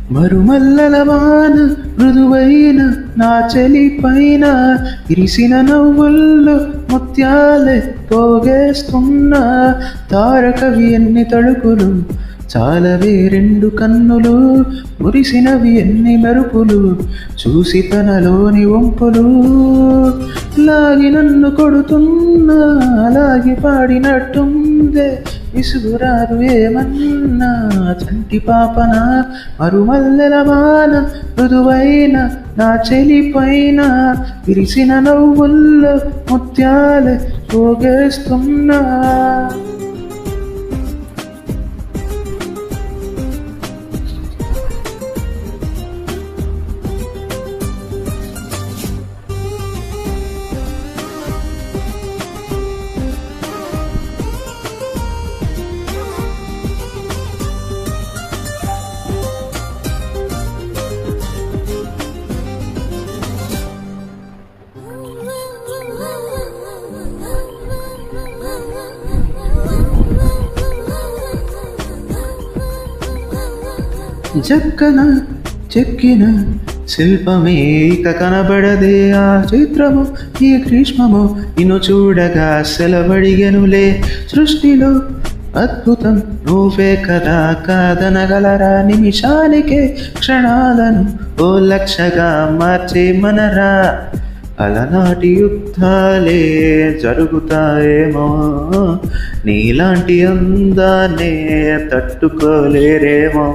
మరుమల్లల వాన మృదువైన నా చెలి పైన ఇరిసిన నవ్వుల్లో ముత్యాలే పోగేస్తున్నా తారకవి ఎన్ని తడుకులు చాలవే రెండు కన్నులు మురిసినవి ఎన్ని మెరుపులు చూసి తనలోని వంపులు లాగి నన్ను కొడుతున్నా లాగి పాడినట్టుందే విసుగురాదు ఏమన్నా చంటి పాపన మరుమల్లెల వాన మృదువైన నా చెలి పైన విరిసిన నవ్వుల్లో ముత్యాలే పోగేస్తున్నా. జక్కన చెక్కిన శిల్పమే ఇక కనబడదే ఆ చిత్రము ఈ గ్రీష్మము నిన్ను చూడగా సెలవడిగెనులే సృష్టిలో అద్భుతం నువ్వే కదా కాదనగలరా నిమిషానికే క్షణాలను ఓ లక్షగా మార్చే మనరా అలనాటి యుద్ధాలే జరుగుతాయేమో నీలాంటి అందాన్నే తట్టుకోలేరేమో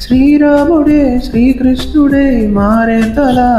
శ్రీరాముడే శ్రీకృష్ణుడే మారేంతలా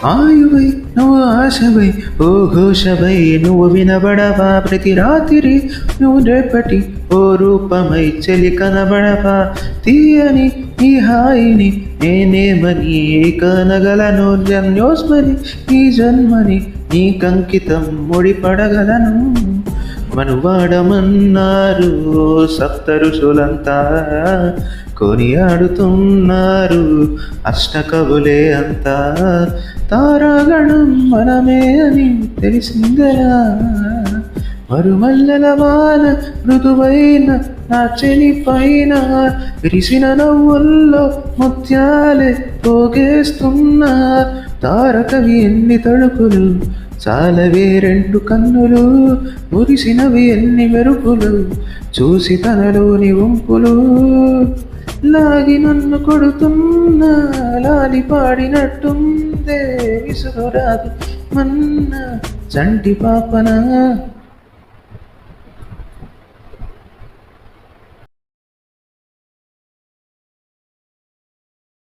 ఆయువై నువ్వు ఆశవై ఓ ఘోషవై నువ్వు వినబడవా ప్రతి రాత్రి నువ్వు రేపటి ఓ రూపమై చెలి కనబడవా తీయని ఈ హాయిని నేనేమని కనగలను జన్యోస్మని ఈ జన్మని నీ కంకితం ముడిపడగలను మనువాడమన్నారు సప్త ఋషులంతా కొనియాడుతున్నారు అష్టకవులే అంతా తారాగణం మనమే అని తెలిసిందరా మరుమల్లెల వాన మృదువైన నా చెలి పైన విరిసిన నవ్వుల్లో ముత్యాలే పోగేస్తున్నా తారకవి ఎన్ని తడుకులు చాలవే రెండు కన్నులు మురిసినవి ఎన్ని మెరుపులు చూసి తనలోని వంపులు లాగి నన్ను కొడుతున్నా లాలి పాడినట్టుందే విసుగురాదు మన్న చంటి పాపన